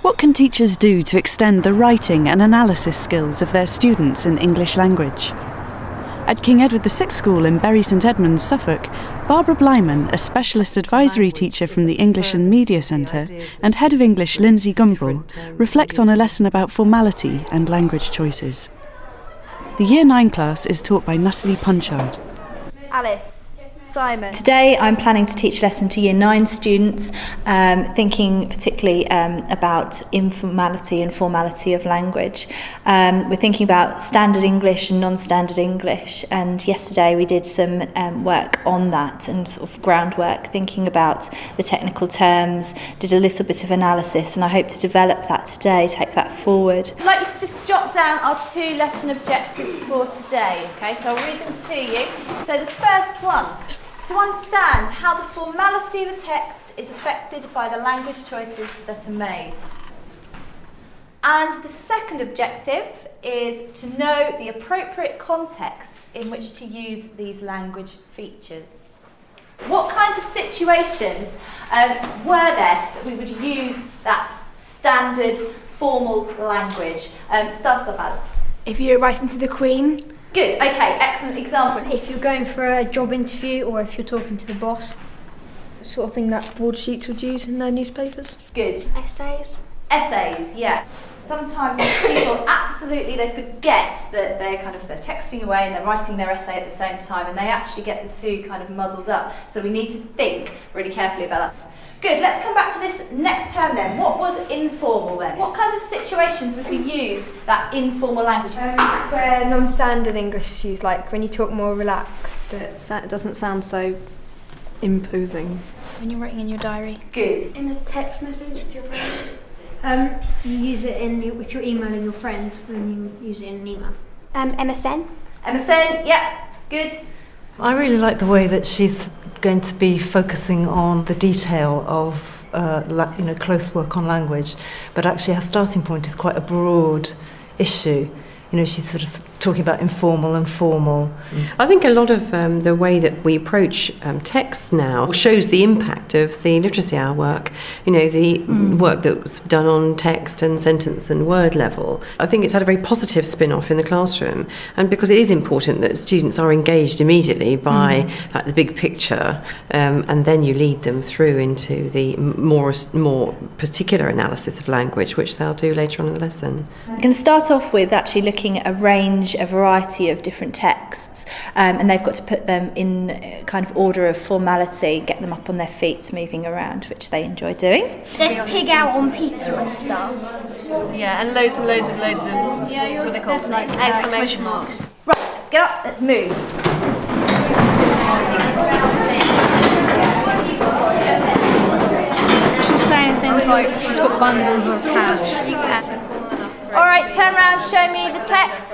What can teachers do to extend the writing and analysis skills of their students in English language? At King Edward VI School in Bury St Edmunds, Suffolk, Barbara Blyman, a specialist advisory teacher from the English and Media Centre, and Head of English Lindsay Gumbrell, reflect on a lesson about formality and language choices. The Year 9 class is taught by Natalie Punchard. Alice. Simon. Today I'm planning to teach a lesson to Year 9 students, thinking particularly about informality and formality of language. We're thinking about standard English and non-standard English, and yesterday we did some work on that and sort of groundwork, thinking about the technical terms, did a little bit of analysis, and I hope to develop that today, take that forward. I'd like you to just jot down our 2 lesson objectives for today, okay? So I'll read them to you. So the first one, to understand how the formality of a text is affected by the language choices that are made. And the second objective is to know the appropriate context in which to use these language features. What kinds of situations were there that we would use that standard formal language? Start off, Alice. If you're writing to the Queen. Good, okay, excellent example. If you're going for a job interview or if you're talking to the boss, sort of thing that broadsheets would use in their newspapers. Good. Essays. Essays, yeah. Sometimes people absolutely, they forget that they're texting away and they're writing their essay at the same time, and they actually get the two kind of muddled up. So we need to think really carefully about that. Good, let's come back to this next term then. What was informal then? What kinds of situations would we use that informal language? It's where non-standard English is used, like when you talk more relaxed, it doesn't sound so imposing. When you're writing in your diary. Good. In a text message to your friend. You use it if you're emailing your friends, then you use it in an email. MSN. MSN, yeah, good. I really like the way that she's going to be focusing on the detail of close work on language, but actually her starting point is quite a broad issue. You know, she's sort of talking about informal and formal. I think a lot of the way that we approach texts now shows the impact of the literacy hour work, you know, the work that was done on text and sentence and word level. I think it's had a very positive spin-off in the classroom, and because it is important that students are engaged immediately by like the big picture, and then you lead them through into the more particular analysis of language, which they'll do later on in the lesson. I'm going to start off with actually looking at a variety of different texts, and they've got to put them in kind of order of formality, get them up on their feet, moving around, which they enjoy doing. There's pig out on pizza and stuff. Yeah, and loads of what are they called? Like exclamation marks. Right, let's get up, let's move. She's saying things like she's got bundles of cash. All right, turn around, show me the text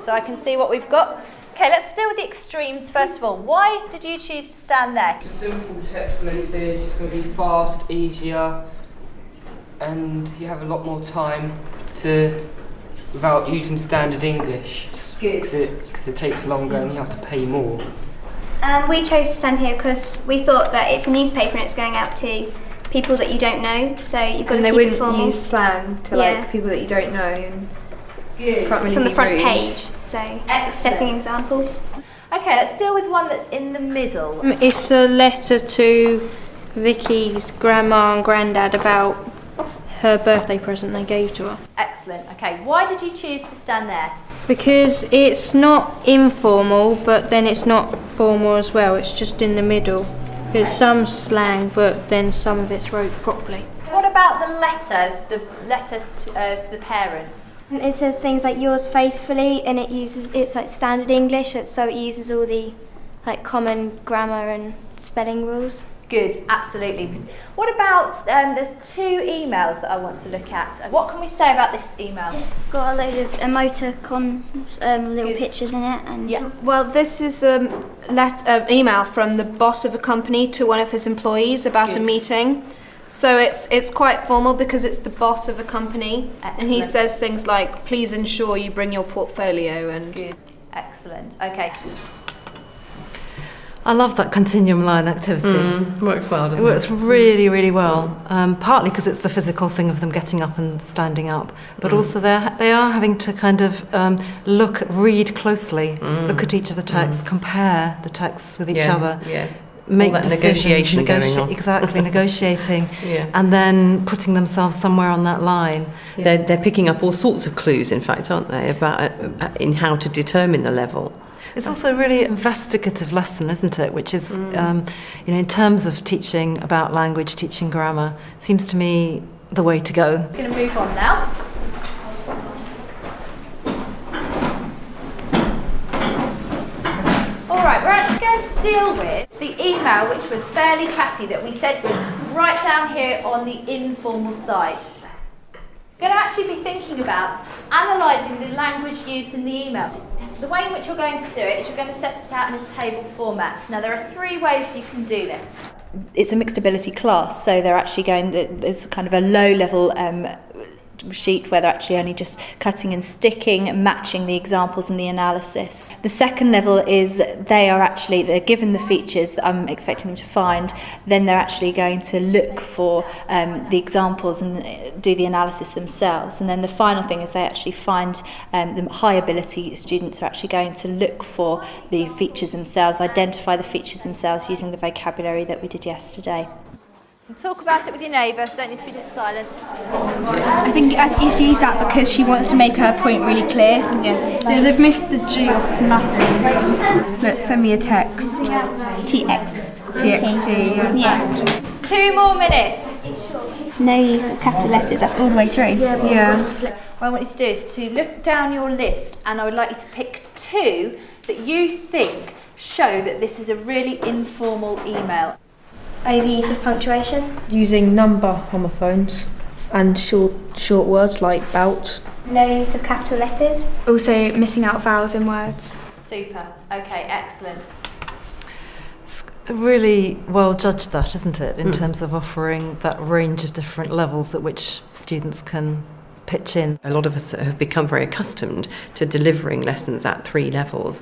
so I can see what we've got. Okay, let's deal with the extremes first of all. Why did you choose to stand there? It's a simple text message, it's going to be fast, easier, and you have a lot more time without using standard English. Good. Because it takes longer and you have to pay more. We chose to stand here because we thought that it's a newspaper and it's going out to people that you don't know, so you've got to keep it formal. And they wouldn't use slang to like people that you don't know. And good. Really it's on the front rude. page, so setting an example. Okay, let's deal with one that's in the middle. It's a letter to Vicky's grandma and granddad about her birthday present they gave to her. Excellent. Okay, why did you choose to stand there? Because it's not informal, but then it's not formal as well. It's just in the middle. There's some slang, but then some of it's wrote properly. What about the letter to the parents? It says things like yours faithfully, and it's like standard English, so it uses all the like common grammar and spelling rules. Good, absolutely. What about, there's 2 emails that I want to look at. What can we say about this email? It's got a load of emoticons, little pictures in it. And yeah. Well, this is an email from the boss of a company to one of his employees about a meeting. So it's quite formal because it's the boss of a company. Excellent. And he says things like, please ensure you bring your portfolio. And good, excellent, okay. I love that continuum line activity. Works well, doesn't It works really, really well. Partly because it's the physical thing of them getting up and standing up, but also they are having to kind of read closely, look at each of the texts, compare the texts with each other. Yes. Make all that decisions, negotiation going on. exactly, negotiating, Yeah. and then putting themselves somewhere on that line. They're picking up all sorts of clues, in fact, aren't they, about in how to determine the level. It's also a really investigative lesson, isn't it? Which is, in terms of teaching about language, teaching grammar, seems to me the way to go. We're going to move on now. Alright, we're actually going to deal with the email, which was fairly chatty, that we said was right down here on the informal side. We're going to actually be thinking about analysing the language used in the email. The way in which you're going to do it is you're going to set it out in a table format. Now, there are 3 ways you can do this. It's a mixed ability class, so they're actually there's kind of a low-level sheet where they're actually only just cutting and sticking, matching the examples and the analysis. The second level is they're given the features that I'm expecting them to find, then they're actually going to look for the examples and do the analysis themselves. And then the final thing is they actually find the high ability students are actually going to look for the features themselves, identify the features themselves using the vocabulary that we did yesterday. And talk about it with your neighbour, don't need to be just silent. I think you use that because she wants to make her point really clear. Yeah, they've missed the G off nothing. Look, send me a text. TXT. Yeah. 2 more minutes. No use of capital letters, that's all the way through. Yeah. What I want you to do is to look down your list, and I would like you to pick 2 that you think show that this is a really informal email. Overuse of punctuation. Using number homophones and short words like bout. No use of capital letters. Also missing out vowels in words. Super. Okay, excellent. It's really well judged, that, isn't it, in terms of offering that range of different levels at which students can pitch in. A lot of us have become very accustomed to delivering lessons at 3 levels,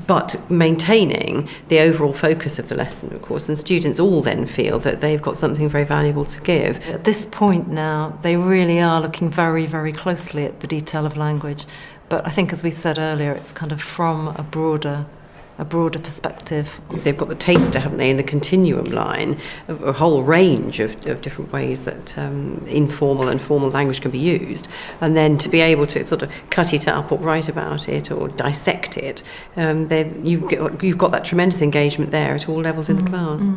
but maintaining the overall focus of the lesson, of course, and students all then feel that they've got something very valuable to give. At this point now, they really are looking very, very closely at the detail of language. But I think, as we said earlier, it's kind of from a broader perspective. They've got the taster, haven't they, in the continuum line, of a whole range of different ways that informal and formal language can be used, and then to be able to sort of cut it up or write about it or dissect it, you've got that tremendous engagement there at all levels in the class.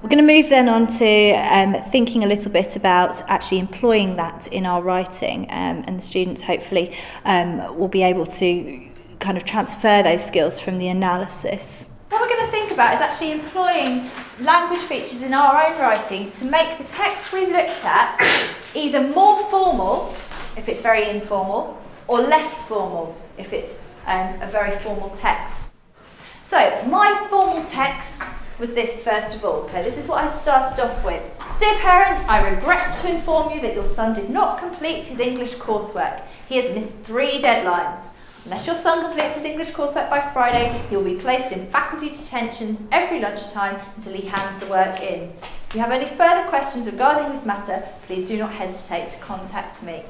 We're going to move then on to thinking a little bit about actually employing that in our writing, and the students hopefully will be able to kind of transfer those skills from the analysis. What we're going to think about is actually employing language features in our own writing to make the text we've looked at either more formal, if it's very informal, or less formal, if it's a very formal text. So, my formal text was this first of all. Okay, this is what I started off with. Dear parent, I regret to inform you that your son did not complete his English coursework. He has missed 3 deadlines. Unless your son completes his English coursework by Friday, he will be placed in faculty detentions every lunchtime until he hands the work in. If you have any further questions regarding this matter, please do not hesitate to contact me.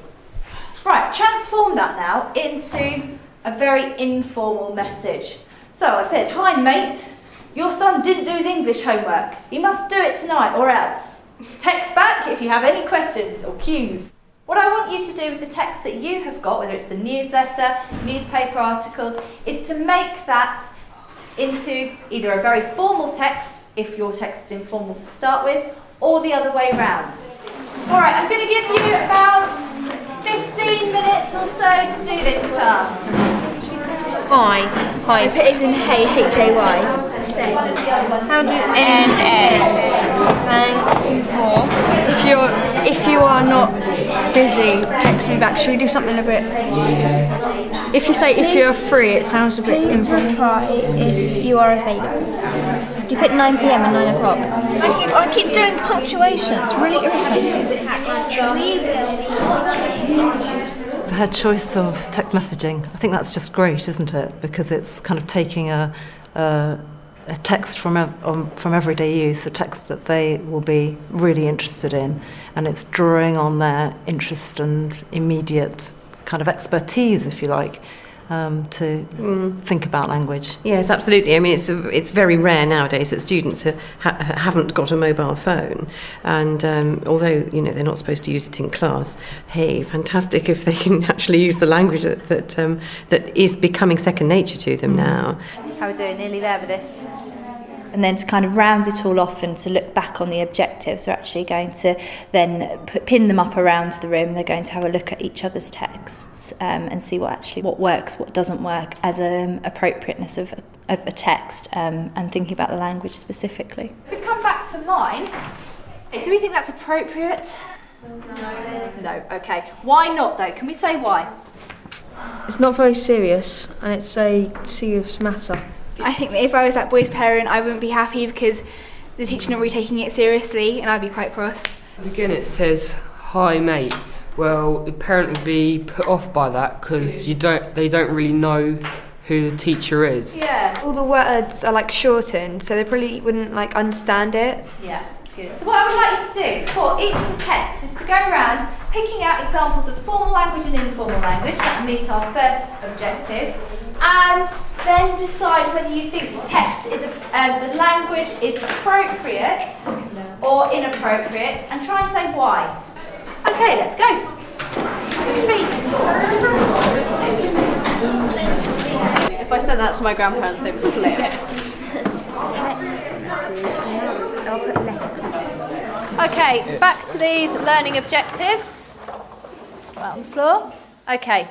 Right, transform that now into a very informal message. So I've said, hi mate, your son didn't do his English homework. He must do it tonight or else. Text back if you have any questions or cues. What I want you to do with the text that you have got, whether it's the newsletter, newspaper article, is to make that into either a very formal text, if your text is informal to start with, or the other way around. Alright, I'm going to give you about 15 minutes or so to do this task. Hi. I put it in H-A-Y. How do N-S? Thanks. If you are not busy, text me back. Should we do something a bit? If you say if you're free, it sounds a bit informal. Reply if you are available. You put 9 p.m. and 9 o'clock. I keep doing punctuation. It's really irritating. For her choice of text messaging, I think that's just great, isn't it? Because it's kind of taking a a text from everyday use, a text that they will be really interested in, and it's drawing on their interest and immediate kind of expertise, if you like, to think about language. Yes, absolutely. I mean, it's very rare nowadays that students haven't got a mobile phone, and although they're not supposed to use it in class, hey, fantastic if they can actually use the language that is becoming second nature to them now. How are we doing? Nearly there with this. And then to kind of round it all off and to look back on the objectives, we're actually going to then pin them up around the room. They're going to have a look at each other's texts and see what works, what doesn't work as appropriateness of a text and thinking about the language specifically. If we come back to mine, do we think that's appropriate? No, okay. Why not though? Can we say why? It's not very serious, and it's a serious matter. I think that if I was that boy's parent, I wouldn't be happy because the teacher's not really taking it seriously, and I'd be quite cross. Again, it says, "Hi, mate." Well, the parent would be put off by that because they don't really know who the teacher is. Yeah. All the words are like shortened, so they probably wouldn't like understand it. Yeah. Good. So what I would like you to do for each of the texts is to go around picking out examples of formal language and informal language that meet our first objective, and then decide whether you think the text is the language is appropriate or inappropriate, and try and say why. Okay, let's go. Your feet. If I sent that to my grandparents, they would flip. I'll put letters. Okay, back to these learning objectives. Right on the floor. Okay.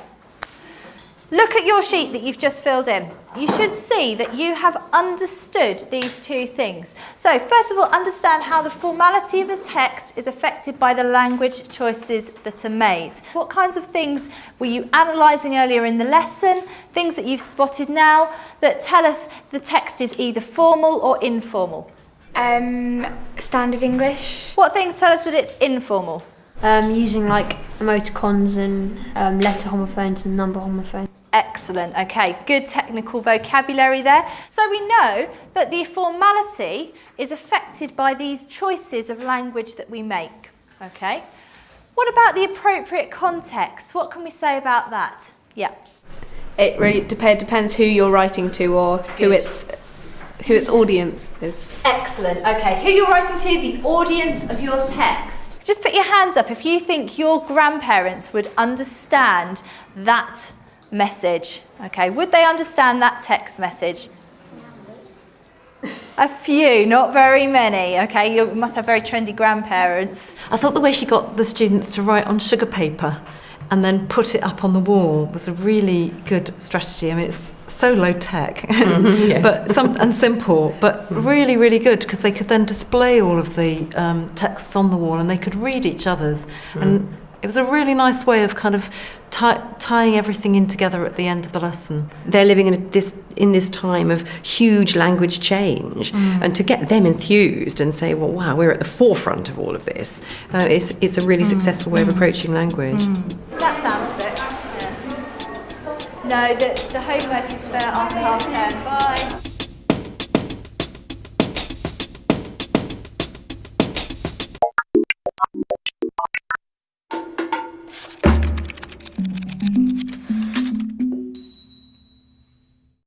Look at your sheet that you've just filled in. You should see that you have understood these two things. So, first of all, understand how the formality of a text is affected by the language choices that are made. What kinds of things were you analysing earlier in the lesson? Things that you've spotted now that tell us the text is either formal or informal. Standard English. What things tell us that it's informal? Using like emoticons and letter homophones and number homophones. Excellent, okay, good technical vocabulary there. So we know that the formality is affected by these choices of language that we make, okay? What about the appropriate context? What can we say about that? Yeah. It really depends who you're writing to or who its audience is. Excellent, okay, who you're writing to, the audience of your text. Just put your hands up if you think your grandparents would understand that message. Okay, would they understand that text message? A few, not very many. Okay, you must have very trendy grandparents. I thought the way she got the students to write on sugar paper and then put it up on the wall was a really good strategy. I mean, it's so low tech Yes. and simple, but really, really good, because they could then display all of the texts on the wall and they could read each other's. And it was a really nice way of kind of tying everything in together at the end of the lesson. They're living in this time of huge language change, and to get them enthused and say, well, wow, we're at the forefront of all of this, it's a really successful way of approaching language. That sounds a bit. Yeah. No, the homework is for after half term. Bye.